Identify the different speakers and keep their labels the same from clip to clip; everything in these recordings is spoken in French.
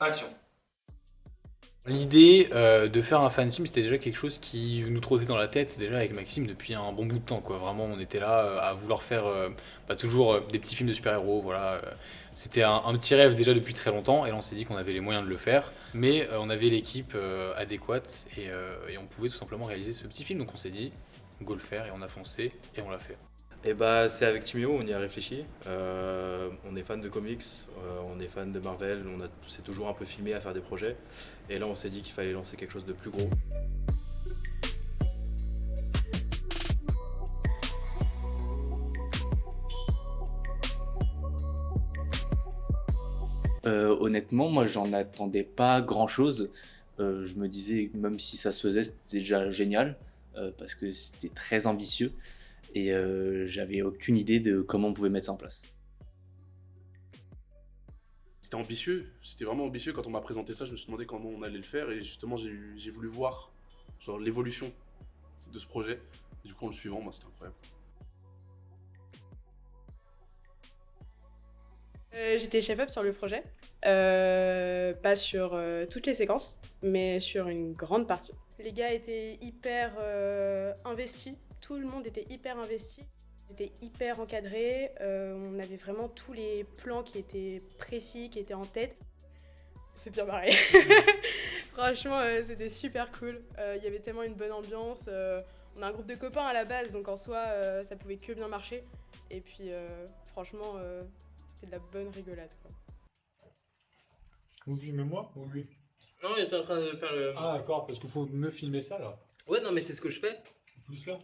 Speaker 1: Action.
Speaker 2: L'idée de faire un fan film, c'était déjà quelque chose qui nous trottait dans la tête déjà avec Maxime depuis un bon bout de temps, quoi. Vraiment, on était là à vouloir faire toujours des petits films de super-héros. Voilà. C'était un petit rêve déjà depuis très longtemps et là on s'est dit qu'on avait les moyens de le faire, mais on avait l'équipe adéquate et on pouvait tout simplement réaliser ce petit film. Donc on s'est dit, go le faire et on a foncé et on l'a fait.
Speaker 1: Et bah c'est avec Timéo, on y a réfléchi. On est fan de comics, on est fan de Marvel, s'est toujours un peu filmé à faire des projets. Et là on s'est dit qu'il fallait lancer quelque chose de plus gros.
Speaker 3: Honnêtement, moi, j'en attendais pas grand-chose. Je me disais, même si ça se faisait, c'était déjà génial, parce que c'était très ambitieux et j'avais aucune idée de comment on pouvait mettre ça en place.
Speaker 4: C'était ambitieux, c'était vraiment ambitieux. Quand on m'a présenté ça, je me suis demandé comment on allait le faire et justement j'ai voulu voir genre l'évolution de ce projet. Et du coup en le suivant, moi c'était incroyable.
Speaker 5: J'étais chef-op sur le projet, pas sur toutes les séquences, mais sur une grande partie. Les gars étaient hyper investis, tout le monde était hyper investi. C'était hyper encadré, on avait vraiment tous les plans qui étaient précis, qui étaient en tête. C'est bien barré. Franchement, c'était super cool. Il y avait tellement une bonne ambiance. On a un groupe de copains à la base, donc en soi, ça pouvait que bien marcher. Et puis, franchement, c'était de la bonne rigolade, quoi.
Speaker 6: Vous filmez moi ou lui?
Speaker 7: Non, il est en train de faire le.
Speaker 6: Ah d'accord, parce qu'il faut me filmer ça là.
Speaker 7: Ouais, non, mais c'est ce que je fais.
Speaker 6: Plus là.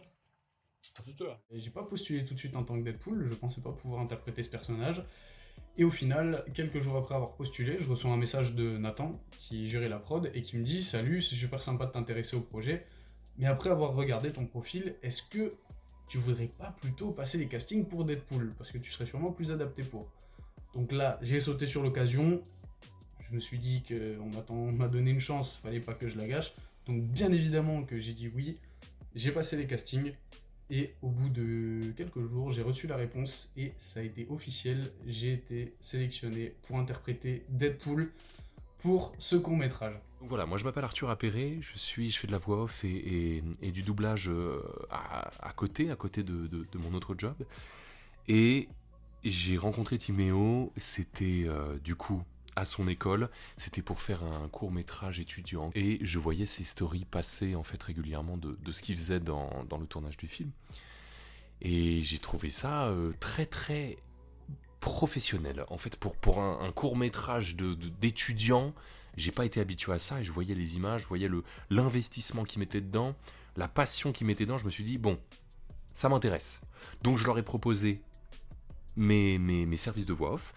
Speaker 6: Juste là.
Speaker 8: Et j'ai pas postulé tout de suite en tant que Deadpool, je pensais pas pouvoir interpréter ce personnage. Et au final, quelques jours après avoir postulé, je reçois un message de Nathan, qui gérait la prod, et qui me dit « Salut, c'est super sympa de t'intéresser au projet, mais après avoir regardé ton profil, est-ce que tu voudrais pas plutôt passer les castings pour Deadpool? Parce que tu serais sûrement plus adapté pour. » Donc là, j'ai sauté sur l'occasion, je me suis dit qu'on m'a donné une chance, fallait pas que je la gâche. Donc bien évidemment que j'ai dit oui, j'ai passé les castings, et au bout de quelques jours, j'ai reçu la réponse et ça a été officiel. J'ai été sélectionné pour interpréter Deadpool pour ce court-métrage.
Speaker 9: Donc voilà, moi je m'appelle Arthur Appéré, je fais de la voix off et du doublage à côté de mon autre job. Et j'ai rencontré Timéo, c'était du coup à son école, c'était pour faire un court-métrage étudiant. Et je voyais ses stories passer en fait régulièrement de ce qu'il faisait dans le tournage du film. Et j'ai trouvé ça très très professionnel. En fait, pour un court-métrage d'étudiant, j'ai pas été habitué à ça et je voyais les images, je voyais l'investissement qu'il mettait dedans, la passion qu'il mettait dedans. Je me suis dit, bon, ça m'intéresse. Donc je leur ai proposé mes services de voix off.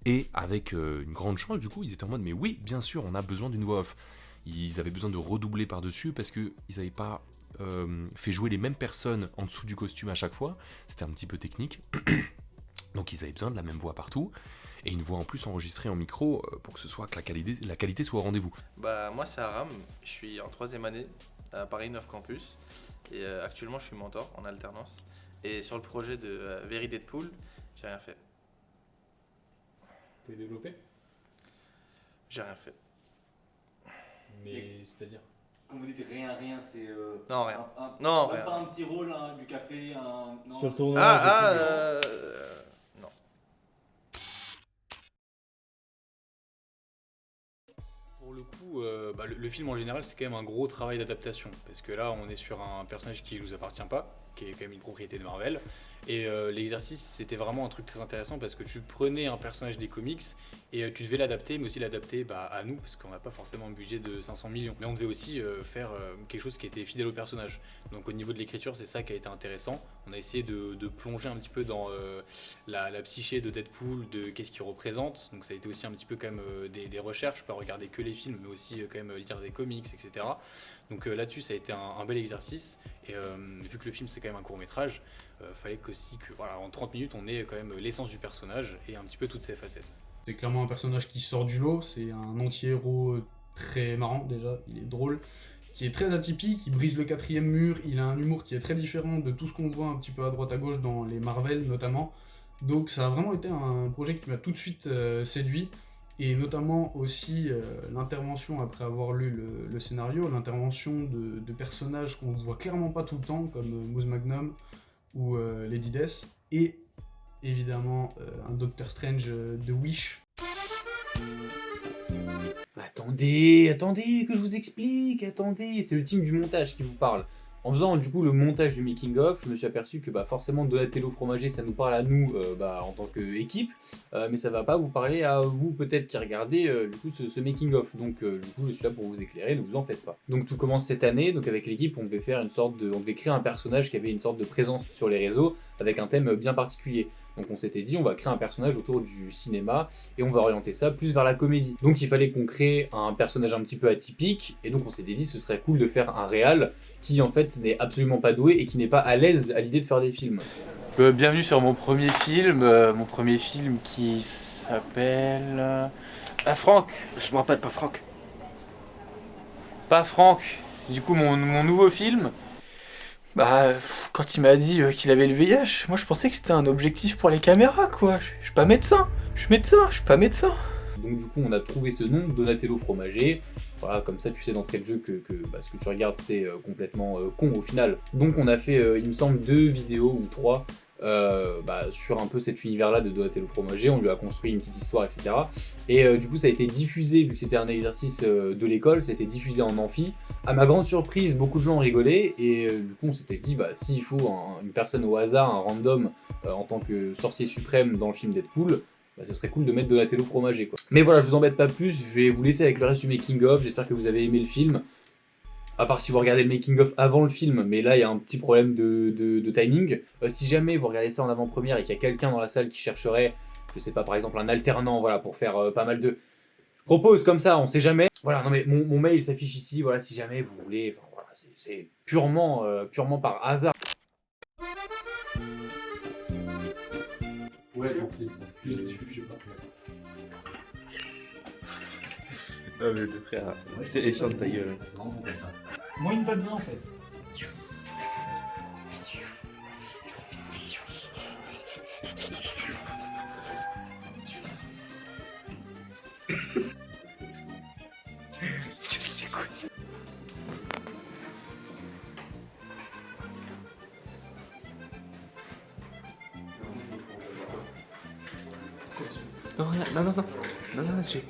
Speaker 9: Et avec une grande chance, du coup, ils étaient en mode, mais oui, bien sûr, on a besoin d'une voix off. Ils avaient besoin de redoubler par-dessus parce qu'ils n'avaient pas fait jouer les mêmes personnes en dessous du costume à chaque fois. C'était un petit peu technique. Donc ils avaient besoin de la même voix partout. Et une voix en plus enregistrée en micro pour que la qualité soit au rendez-vous.
Speaker 10: Bah, moi, c'est Aram, je suis en 3e année à Paris 9 Campus. Et actuellement, je suis mentor en alternance. Et sur le projet de Very Deadpool, j'ai rien fait.
Speaker 6: T'es développé?
Speaker 10: J'ai rien fait.
Speaker 6: Mais c'est-à-dire?
Speaker 3: Quand vous dites rien, c'est...
Speaker 10: Non, rien. Non, rien.
Speaker 3: Pas un petit rôle, du café, non.
Speaker 7: Sur le tournage.
Speaker 10: Non.
Speaker 2: Pour le coup, le film en général, c'est quand même un gros travail d'adaptation. Parce que là, on est sur un personnage qui ne nous appartient pas, qui est quand même une propriété de Marvel. Et l'exercice, c'était vraiment un truc très intéressant parce que tu prenais un personnage des comics et tu devais l'adapter, mais aussi l'adapter à nous, parce qu'on n'a pas forcément un budget de 500 millions. Mais on devait aussi faire quelque chose qui était fidèle au personnage. Donc au niveau de l'écriture, c'est ça qui a été intéressant. On a essayé de plonger un petit peu dans la psyché de Deadpool, de qu'est-ce qu'il représente. Donc ça a été aussi un petit peu quand même des recherches, pas regarder que les films, mais aussi quand même lire des comics, etc. Donc là-dessus, ça a été un bel exercice. Et vu que le film, c'est quand même un court-métrage, fallait aussi que, voilà, en 30 minutes, on ait quand même l'essence du personnage et un petit peu toutes ses facettes.
Speaker 8: C'est clairement un personnage qui sort du lot, c'est un anti-héros très marrant déjà, il est drôle, qui est très atypique, il brise le 4e mur, il a un humour qui est très différent de tout ce qu'on voit un petit peu à droite à gauche dans les Marvel notamment. Donc ça a vraiment été un projet qui m'a tout de suite séduit. Et notamment aussi l'intervention, après avoir lu le scénario, l'intervention de personnages qu'on ne voit clairement pas tout le temps, comme Moose Magnum ou Lady Death, et évidemment un Doctor Strange de Wish.
Speaker 11: Attendez, que je vous explique, attendez, c'est le team du montage qui vous parle. En faisant du coup le montage du making of, je me suis aperçu que forcément Donatello Fromager ça nous parle à nous en tant qu'équipe, mais ça va pas vous parler à vous peut-être qui regardez du coup ce making of. Donc du coup je suis là pour vous éclairer, ne vous en faites pas. Donc tout commence cette année, donc avec l'équipe on devait créer un personnage qui avait une sorte de présence sur les réseaux avec un thème bien particulier. Donc on s'était dit on va créer un personnage autour du cinéma et on va orienter ça plus vers la comédie. Donc il fallait qu'on crée un personnage un petit peu atypique et donc on s'était dit ce serait cool de faire un réal qui en fait n'est absolument pas doué et qui n'est pas à l'aise à l'idée de faire des films.
Speaker 2: Bienvenue sur mon premier film qui s'appelle... Franck.
Speaker 12: Je me rappelle pas Franck.
Speaker 2: Pas Franck. Du coup mon nouveau film... quand il m'a dit qu'il avait le VIH, moi je pensais que c'était un objectif pour les caméras quoi. Je suis pas médecin, je suis pas médecin.
Speaker 11: Donc du coup on a trouvé ce nom, Donatello Fromager. Voilà, comme ça tu sais d'entrée de jeu que ce que tu regardes c'est complètement con au final. Donc on a fait, il me semble, 2 vidéos ou 3 sur un peu cet univers-là de Donatello Fromager. On lui a construit une petite histoire, etc. Et du coup ça a été diffusé, vu que c'était un exercice de l'école, ça a été diffusé en amphi. À ma grande surprise, beaucoup de gens ont rigolé et du coup on s'était dit s'il faut une personne au hasard, un random en tant que sorcier suprême dans le film Deadpool, ce serait cool de mettre Donatello Fromager quoi. Mais voilà, je vous embête pas plus, je vais vous laisser avec le reste du making of, j'espère que vous avez aimé le film. À part si vous regardez le making of avant le film, mais là il y a un petit problème de timing. Si jamais vous regardez ça en avant-première et qu'il y a quelqu'un dans la salle qui chercherait, je sais pas, par exemple un alternant, voilà, pour faire pas mal de... Je propose comme ça, on sait jamais. Voilà, non mais mon mail s'affiche ici, voilà, si jamais vous voulez, enfin voilà, c'est purement par hasard.
Speaker 6: Ouais, tranquille, parce que je sais pas.
Speaker 3: Ah mais le frère, je te échange ta gueule.
Speaker 6: C'est vraiment comme ça. Moi il me va bien en fait.
Speaker 3: Non, rien, non, j'ai...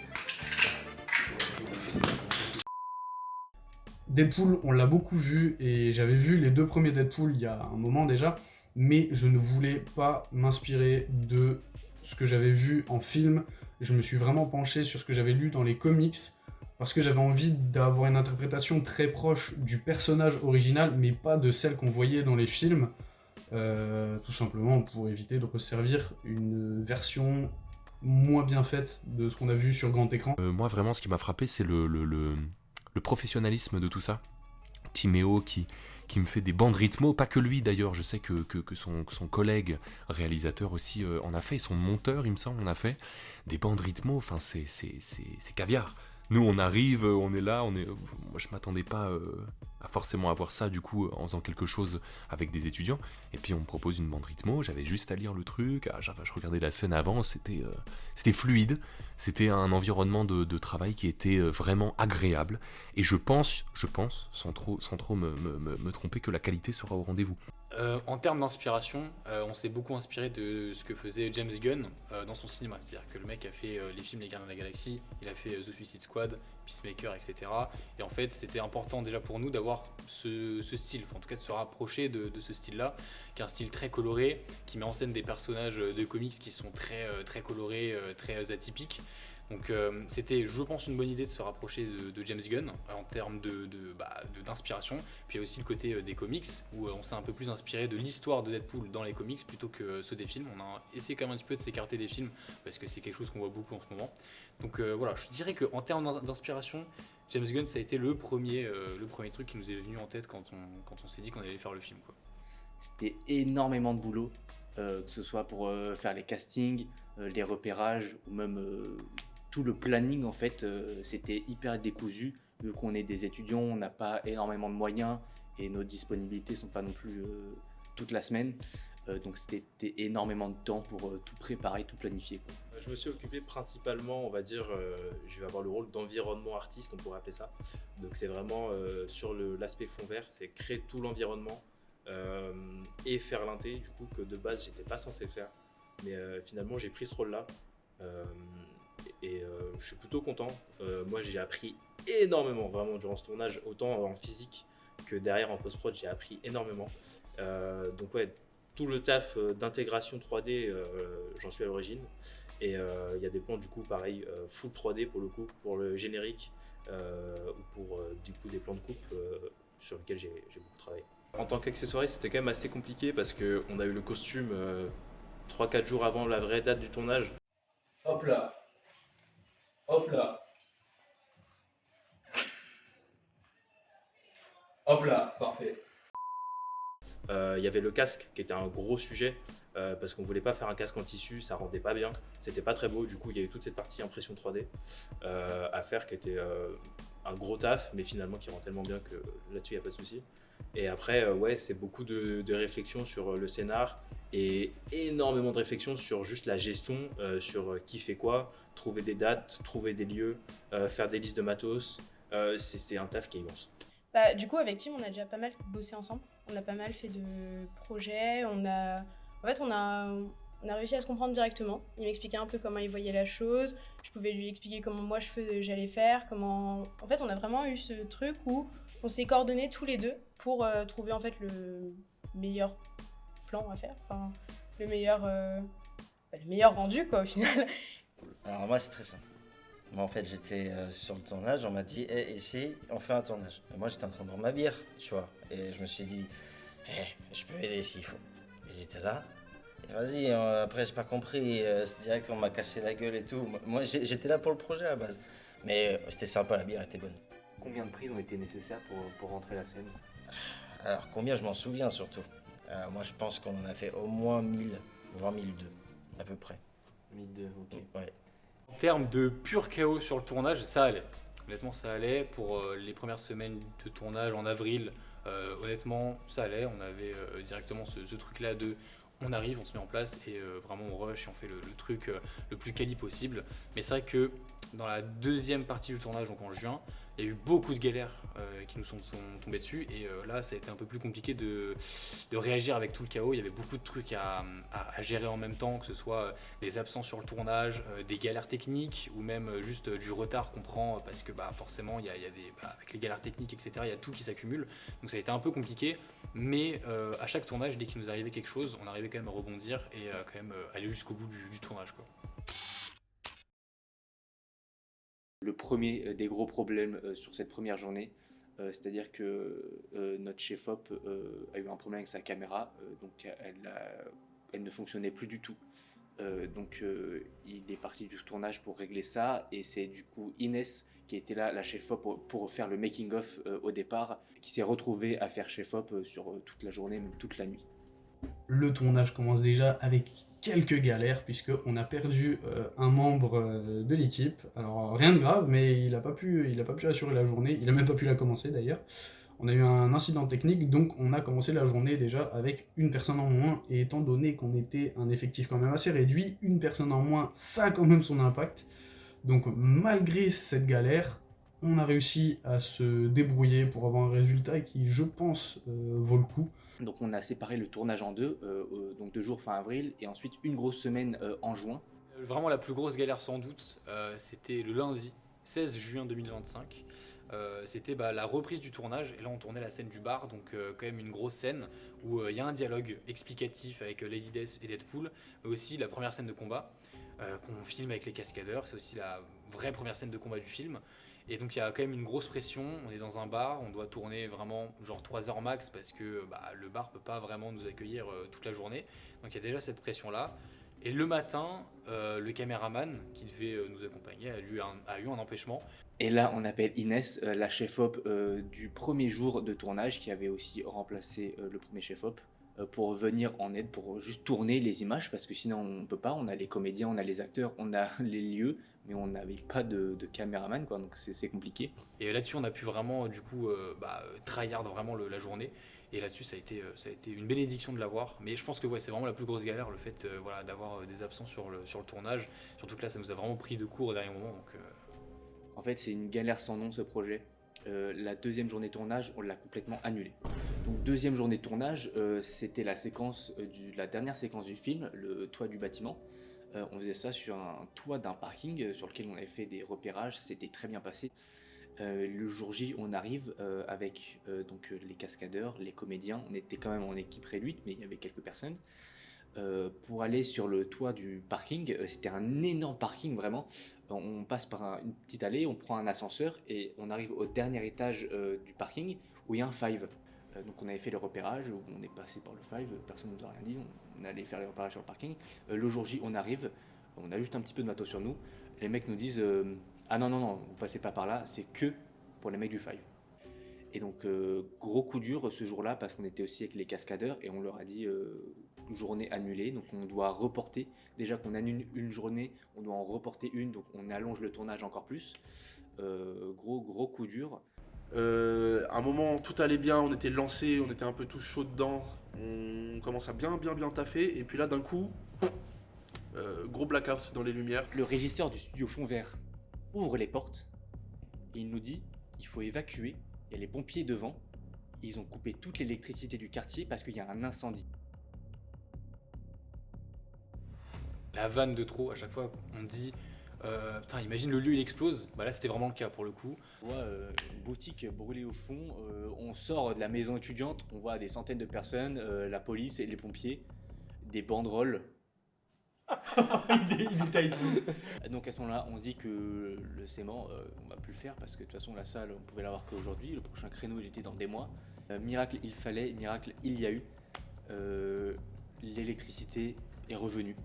Speaker 8: Deadpool, on l'a beaucoup vu, et j'avais vu les 2 premiers Deadpool il y a un moment déjà, mais je ne voulais pas m'inspirer de ce que j'avais vu en film. Je me suis vraiment penché sur ce que j'avais lu dans les comics, parce que j'avais envie d'avoir une interprétation très proche du personnage original, mais pas de celle qu'on voyait dans les films, tout simplement pour éviter de resservir une version moins bien faite de ce qu'on a vu sur grand écran.
Speaker 9: Moi vraiment ce qui m'a frappé c'est le professionnalisme de tout ça. Timéo qui me fait des bandes rythmo, pas que lui d'ailleurs, je sais que son collègue réalisateur aussi en a fait, et son monteur il me semble en a fait, des bandes rythmo, enfin c'est caviar. Nous on arrive, on est là, moi je m'attendais pas à forcément avoir ça du coup en faisant quelque chose avec des étudiants, et puis on me propose une bande rythmo, j'avais juste à lire le truc, je regardais la scène avant, c'était fluide, c'était un environnement de travail qui était vraiment agréable, et je pense, sans trop me tromper, que la qualité sera au rendez-vous.
Speaker 2: En termes d'inspiration, on s'est beaucoup inspiré de ce que faisait James Gunn dans son cinéma. C'est-à-dire que le mec a fait les films Les Gardiens de la Galaxie, il a fait The Suicide Squad, Peacemaker, etc. Et en fait, c'était important déjà pour nous d'avoir ce style, en tout cas de se rapprocher de ce style-là, qui est un style très coloré, qui met en scène des personnages de comics qui sont très colorés, très atypiques. Donc c'était, je pense, une bonne idée de se rapprocher de James Gunn en termes d'inspiration. Puis il y a aussi le côté des comics, où on s'est un peu plus inspiré de l'histoire de Deadpool dans les comics plutôt que ceux des films. On a essayé quand même un petit peu de s'écarter des films, parce que c'est quelque chose qu'on voit beaucoup en ce moment. Donc voilà, je dirais qu'en termes d'inspiration, James Gunn, ça a été le premier truc qui nous est venu en tête quand on s'est dit qu'on allait faire le film, quoi.
Speaker 3: C'était énormément de boulot, que ce soit pour faire les castings, les repérages, ou même tout le planning en fait, c'était hyper décousu. Vu qu'on est des étudiants, on n'a pas énormément de moyens et nos disponibilités sont pas non plus toute la semaine. Donc c'était énormément de temps pour tout préparer, tout planifier, quoi.
Speaker 1: Je me suis occupé principalement, on va dire, je vais avoir le rôle d'environnement artiste, on pourrait appeler ça. Donc c'est vraiment sur l'aspect fond vert, c'est créer tout l'environnement et faire l'inté, du coup que de base j'étais pas censé faire. Mais finalement j'ai pris ce rôle-là et je suis plutôt content. Moi j'ai appris énormément vraiment durant ce tournage, autant en physique que derrière en post-prod, j'ai appris énormément. Donc ouais, tout le taf d'intégration 3D, j'en suis à l'origine. Et il y a des plans du coup pareil, full 3D pour le coup, pour le générique, ou pour du coup des plans de coupe sur lesquels j'ai beaucoup travaillé. En tant qu'accessoiriste, c'était quand même assez compliqué parce qu'on a eu le costume 3-4 jours avant la vraie date du tournage.
Speaker 11: Hop là. Hop là. Hop là, parfait.
Speaker 1: Il y avait le casque qui était un gros sujet parce qu'on voulait pas faire un casque en tissu, ça rendait pas bien, c'était pas très beau. Du coup, il y avait toute cette partie impression 3D à faire qui était un gros taf, mais finalement qui rend tellement bien que là-dessus il n'y a pas de souci. Et après, ouais, c'est beaucoup de réflexion sur le scénar et énormément de réflexion sur juste la gestion, sur qui fait quoi, trouver des dates, trouver des lieux, faire des listes de matos. C'est un taf qui est immense.
Speaker 5: Bah, du coup, avec Tim, on a déjà pas mal bossé ensemble. On a pas mal fait de projets. On a réussi à se comprendre directement. Il m'expliquait un peu comment il voyait la chose. Je pouvais lui expliquer comment moi j'allais faire. En fait, on a vraiment eu ce truc où on s'est coordonnés tous les deux pour trouver en fait le meilleur plan à faire. Enfin, le meilleur rendu quoi au final.
Speaker 12: Alors moi, c'est très simple. Moi, en fait, j'étais sur le tournage, on m'a dit hey, ici, on fait un tournage. Et moi, j'étais en train de boire ma bière, tu vois. Et je me suis dit, je peux aider s'il faut. Et j'étais là. Et vas-y, après, j'ai pas compris. C'est direct, on m'a cassé la gueule et tout. Moi, j'étais là pour le projet à la base. Mais c'était sympa, la bière était bonne.
Speaker 3: Combien de prises ont été nécessaires pour rentrer la scène?
Speaker 12: Alors, combien, je m'en souviens surtout. Moi, je pense qu'on en a fait au moins 1000, voire 1002, à peu près.
Speaker 3: 1002, ok.
Speaker 12: Ouais.
Speaker 2: En termes de pur chaos sur le tournage, ça allait. Honnêtement, ça allait. Pour les premières semaines de tournage en avril, honnêtement, ça allait. On avait directement ce truc-là de on arrive, on se met en place et vraiment on rush et on fait le truc le plus quali possible. Mais c'est vrai que dans la deuxième partie du tournage, donc en juin, il y a eu beaucoup de galères qui nous sont tombées dessus et là ça a été un peu plus compliqué de réagir avec tout le chaos. Il y avait beaucoup de trucs à gérer en même temps, que ce soit des absences sur le tournage, des galères techniques ou même juste du retard qu'on prend parce que forcément il y a des, avec les galères techniques etc, il y a tout qui s'accumule. Donc ça a été un peu compliqué, mais à chaque tournage, dès qu'il nous arrivait quelque chose, on arrivait quand même à rebondir et quand même aller jusqu'au bout du tournage quoi.
Speaker 3: Le premier des gros problèmes sur cette première journée, c'est-à-dire que notre chef-op a eu un problème avec sa caméra, donc elle ne fonctionnait plus du tout. Donc il est parti du tournage pour régler ça, et c'est du coup Inès qui était là, la chef-op, pour faire le making-of au départ, qui s'est retrouvée à faire chef-op sur toute la journée, même toute la nuit.
Speaker 8: Le tournage commence déjà avec quelques galères, puisqu'on a perdu un membre de l'équipe. Alors rien de grave, mais il a pas pu assurer la journée, il a même pas pu la commencer d'ailleurs. On a eu un incident technique, donc on a commencé la journée déjà avec une personne en moins, et étant donné qu'on était un effectif quand même assez réduit, une personne en moins, ça a quand même son impact. Donc malgré cette galère, on a réussi à se débrouiller pour avoir un résultat qui, je pense, vaut le coup.
Speaker 3: Donc on a séparé le tournage en deux, donc 2 jours fin avril, et ensuite une grosse semaine en juin.
Speaker 2: Vraiment la plus grosse galère sans doute, c'était le lundi 16 juin 2025. C'était la reprise du tournage, et là on tournait la scène du bar, donc quand même une grosse scène où il y a un dialogue explicatif avec Lady Death et Deadpool, mais aussi la première scène de combat qu'on filme avec les cascadeurs. C'est aussi la vraie première scène de combat du film. Et donc il y a quand même une grosse pression, on est dans un bar, on doit tourner vraiment genre 3 heures max parce que le bar peut pas vraiment nous accueillir toute la journée. Donc il y a déjà cette pression là. Et le matin, le caméraman qui devait nous accompagner a eu un empêchement.
Speaker 3: Et là on appelle Inès, la chef-op du premier jour de tournage, qui avait aussi remplacé le premier chef-op, pour venir en aide, pour juste tourner les images, parce que sinon on peut pas, on a les comédiens, on a les acteurs, on a les lieux, mais on n'avait pas de caméraman, quoi, donc c'est compliqué.
Speaker 2: Et là-dessus on a pu vraiment du coup tryhard vraiment la journée, Et là-dessus, ça a été une bénédiction de l'avoir. Mais je pense que ouais, c'est vraiment la plus grosse galère, le fait voilà, d'avoir des absents sur le tournage. Surtout que là, ça nous a vraiment pris de court au dernier moment. Donc,
Speaker 3: En fait, c'est une galère sans nom ce projet. La deuxième journée de tournage, on l'a complètement annulée. Donc deuxième journée de tournage, c'était la dernière séquence du film, le toit du bâtiment. On faisait ça sur un toit d'un parking sur lequel on avait fait des repérages, c'était très bien passé. Le jour J, on arrive avec donc, les cascadeurs, les comédiens. On était quand même en équipe réduite, mais il y avait quelques personnes. Pour aller sur le toit du parking, c'était un énorme parking vraiment. On passe par une petite allée, on prend un ascenseur et on arrive au dernier étage du parking où il y a un five. Donc on avait fait le repérage, on est passé par le five, personne ne nous a rien dit, on allait faire les repérages sur le parking. Le jour J, on arrive, on a juste un petit peu de matos sur nous. Les mecs nous disent ah non, vous passez pas par là, c'est que pour les mecs du five. Et donc gros coup dur ce jour-là parce qu'on était aussi avec les cascadeurs et on leur a dit journée annulée, donc on doit reporter. Déjà qu'on annule une journée, on doit en reporter une, donc on allonge le tournage encore plus. Gros coup dur.
Speaker 4: À un moment, tout allait bien, on était lancé, on était un peu tous chauds dedans, on commence à bien taffer, et puis là d'un coup, gros blackout dans les lumières.
Speaker 3: Le régisseur du studio Fond Vert ouvre les portes et il nous dit il faut évacuer, il y a les pompiers devant, ils ont coupé toute l'électricité du quartier parce qu'il y a un incendie.
Speaker 2: La vanne de trop, à chaque fois on dit putain, imagine le lieu il explose. Bah là c'était vraiment le cas pour le coup.
Speaker 3: On voit une boutique brûlée au fond, on sort de la maison étudiante, on voit des centaines de personnes, la police et les pompiers, des banderoles.
Speaker 6: Il détaille tout.
Speaker 3: Donc à ce moment-là, on se dit que le sément, on va plus le faire parce que de toute façon la salle, on pouvait l'avoir qu'aujourd'hui. Le prochain créneau, il était dans des mois. Miracle, il fallait, miracle, il y a eu. L'électricité est revenue,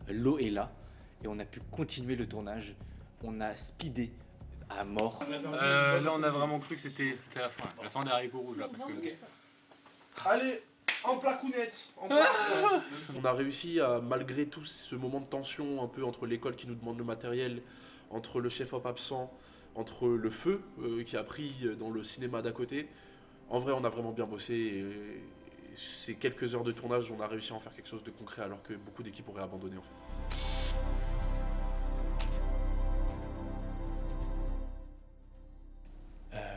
Speaker 3: l'eau est là et on a pu continuer le tournage. On a speedé à mort.
Speaker 2: Là, on a vraiment cru que c'était la fin des haricots rouges là, parce que.
Speaker 4: Allez, en placounette, On a réussi à, malgré tout ce moment de tension un peu entre l'école qui nous demande le matériel, entre le chef-op absent, entre le feu qui a pris dans le cinéma d'à côté. En vrai, on a vraiment bien bossé et ces quelques heures de tournage, on a réussi à en faire quelque chose de concret alors que beaucoup d'équipes auraient abandonné en fait.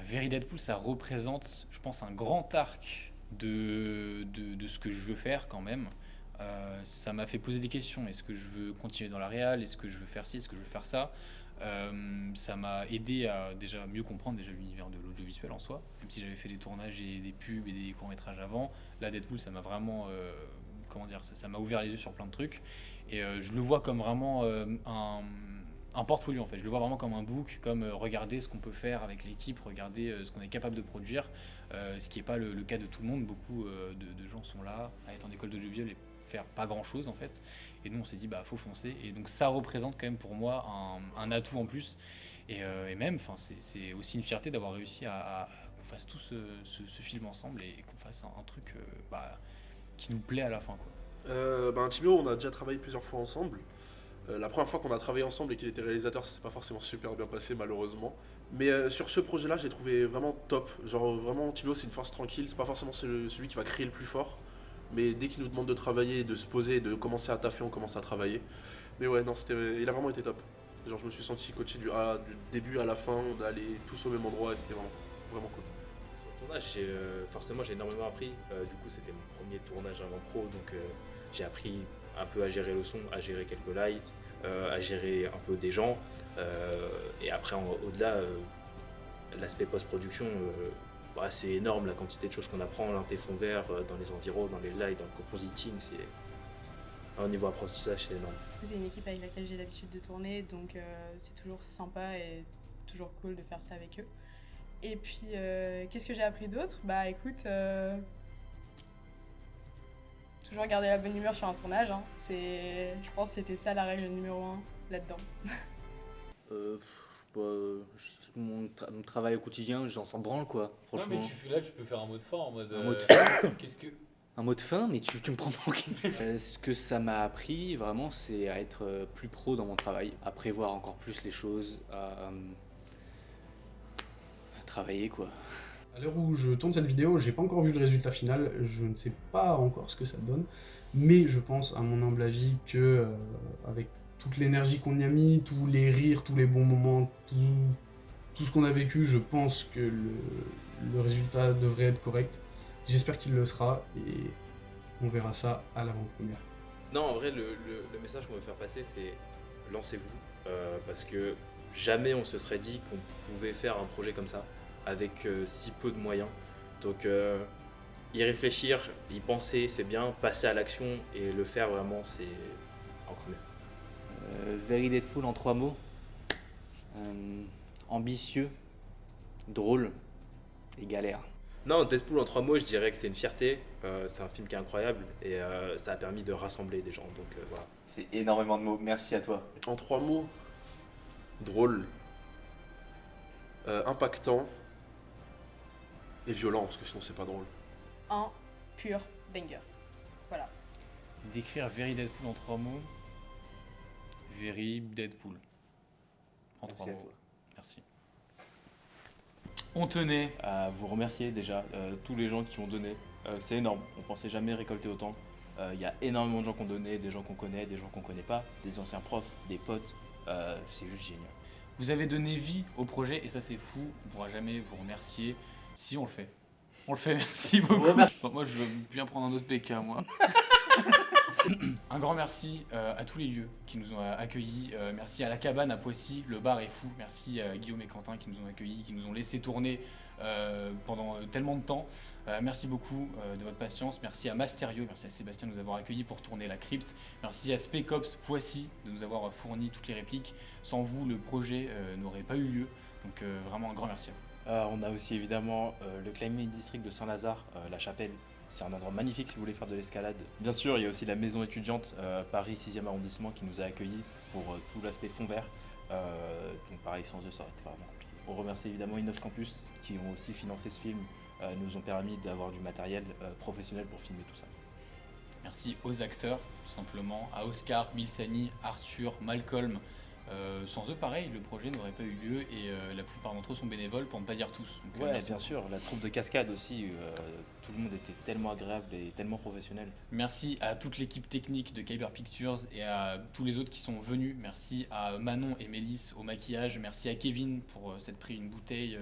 Speaker 2: Very Deadpool, ça représente, je pense, un grand arc de ce que je veux faire quand même. Ça m'a fait poser des questions. Est-ce que je veux continuer dans la réal? Est-ce que je veux faire ci? Est-ce que je veux faire ça? Ça m'a aidé à déjà mieux comprendre déjà l'univers de l'audiovisuel en soi. Même si j'avais fait des tournages et des pubs et des courts-métrages avant, là Deadpool, ça m'a vraiment, ça m'a ouvert les yeux sur plein de trucs. Et je le vois comme vraiment un portfolio en fait. Je le vois vraiment comme un book, comme regarder ce qu'on peut faire avec l'équipe, regarder ce qu'on est capable de produire, ce qui n'est pas le cas de tout le monde. Beaucoup de gens sont là à être en école d'audiovisuel et faire pas grand chose en fait. Et nous on s'est dit bah faut foncer. Et donc ça représente quand même pour moi un atout en plus. Et même, c'est aussi une fierté d'avoir réussi à qu'on fasse tout ce film ensemble et qu'on fasse un truc qui nous plaît à la fin quoi.
Speaker 4: Timéo, on a déjà travaillé plusieurs fois ensemble. La première fois qu'on a travaillé ensemble et qu'il était réalisateur, ça s'est pas forcément super bien passé malheureusement. Mais sur ce projet-là, j'ai trouvé vraiment top. Genre vraiment, Timéo c'est une force tranquille, c'est pas forcément celui qui va crier le plus fort. Mais dès qu'il nous demande de travailler, de se poser, de commencer à taffer, on commence à travailler. Mais ouais, non, il a vraiment été top. Genre je me suis senti coaché du début à la fin, on allait tous au même endroit et c'était vraiment cool.
Speaker 1: Sur le tournage, forcément j'ai énormément appris. Du coup c'était mon premier tournage avant pro, donc j'ai appris un peu à gérer le son, à gérer quelques lights, à gérer un peu des gens. Et après au-delà, l'aspect post-production, c'est énorme la quantité de choses qu'on apprend, l'inté fond vert, dans les environs, dans les lights, dans le compositing, au niveau apprentissage c'est énorme.
Speaker 5: C'est une équipe avec laquelle j'ai l'habitude de tourner, donc c'est toujours sympa et toujours cool de faire ça avec eux. Et puis qu'est-ce que j'ai appris d'autre? Bah écoute, toujours garder la bonne humeur sur un tournage, hein. Je pense que c'était ça la règle numéro 1 là-dedans.
Speaker 3: Mon travail au quotidien, j'en sens branle quoi, franchement.
Speaker 11: Non, mais tu peux faire un mot de fin en mode.
Speaker 3: Un mot de fin
Speaker 11: Qu'est-ce que.
Speaker 3: Un mot de fin, mais tu me prends pour qui? Ce que ça m'a appris vraiment, c'est à être plus pro dans mon travail, à prévoir encore plus les choses, à travailler quoi.
Speaker 8: À l'heure où je tourne cette vidéo, j'ai pas encore vu le résultat final, je ne sais pas encore ce que ça donne, mais je pense, à mon humble avis, que avec toute l'énergie qu'on y a mis, tous les rires, tous les bons moments, tout ce qu'on a vécu, je pense que le résultat devrait être correct. J'espère qu'il le sera et on verra ça à l'avant-première.
Speaker 1: Non, en vrai, le message qu'on veut faire passer, c'est lancez-vous, parce que jamais on se serait dit qu'on pouvait faire un projet comme ça, avec si peu de moyens. Donc, y réfléchir, y penser, c'est bien, passer à l'action et le faire vraiment, c'est encore mieux.
Speaker 3: Very Deadpool en 3 mots. Ambitieux, drôle et galère.
Speaker 1: Non, Deadpool en 3 mots, je dirais que c'est une fierté. C'est un film qui est incroyable et ça a permis de rassembler des gens. Donc voilà.
Speaker 3: C'est énormément de mots, merci à toi.
Speaker 4: En 3 mots, drôle, impactant et violent, parce que sinon c'est pas drôle.
Speaker 5: Un pur banger. Voilà.
Speaker 2: Décrire Very Deadpool en 3 mots. Very Deadpool. En 3
Speaker 3: Merci à
Speaker 2: mots.
Speaker 3: toi.
Speaker 2: Merci. On tenait
Speaker 13: À vous remercier déjà, tous les gens qui ont donné. C'est énorme, on pensait jamais récolter autant. Il y a énormément de gens qui ont donné, des gens qu'on connaît, des gens qu'on connaît pas, des anciens profs, des potes. C'est juste génial.
Speaker 2: Vous avez donné vie au projet et ça c'est fou, on pourra jamais vous remercier. Si on le fait. On le fait, merci beaucoup. Bon, moi je veux bien prendre un autre PK moi. Un grand merci à tous les lieux qui nous ont accueillis. Merci à la cabane à Poissy, le bar est fou. Merci à Guillaume et Quentin qui nous ont accueillis, qui nous ont laissé tourner pendant tellement de temps. Merci beaucoup de votre patience. Merci à Masterio, merci à Sébastien de nous avoir accueillis pour tourner la crypte. Merci à Spec Ops Poissy de nous avoir fourni toutes les répliques. Sans vous, le projet n'aurait pas eu lieu. Donc vraiment un grand merci à vous.
Speaker 13: On a aussi évidemment le Climbing District de Saint-Lazare, la Chapelle. C'est un endroit magnifique si vous voulez faire de l'escalade. Bien sûr, il y a aussi la maison étudiante Paris 6e arrondissement qui nous a accueillis pour tout l'aspect fond vert. Donc pareil, sans eux, ça aurait été vraiment compliqué. On remercie évidemment Innov Campus qui ont aussi financé ce film, nous ont permis d'avoir du matériel professionnel pour filmer tout ça.
Speaker 2: Merci aux acteurs, tout simplement, à Oscar, Milsani, Arthur, Malcolm. Sans eux, pareil, le projet n'aurait pas eu lieu et la plupart d'entre eux sont bénévoles pour ne pas dire tous. Donc,
Speaker 13: Ouais,
Speaker 2: merci
Speaker 13: bien
Speaker 2: beaucoup.
Speaker 13: sûr, la troupe de cascade aussi, tout le monde était tellement agréable et tellement professionnel.
Speaker 2: Merci à toute l'équipe technique de Kyber Pictures et à tous les autres qui sont venus. Merci à Manon et Mélisse au maquillage. Merci à Kevin pour s'être pris une bouteille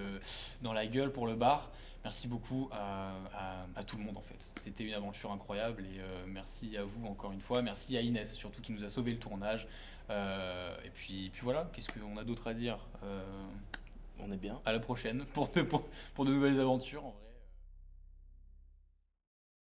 Speaker 2: dans la gueule pour le bar. Merci beaucoup à tout le monde en fait. C'était une aventure incroyable et merci à vous encore une fois. Merci à Inès surtout qui nous a sauvé le tournage. Et puis voilà, qu'est-ce qu'on a d'autre à dire
Speaker 13: On est bien.
Speaker 2: À la prochaine pour de nouvelles aventures en vrai.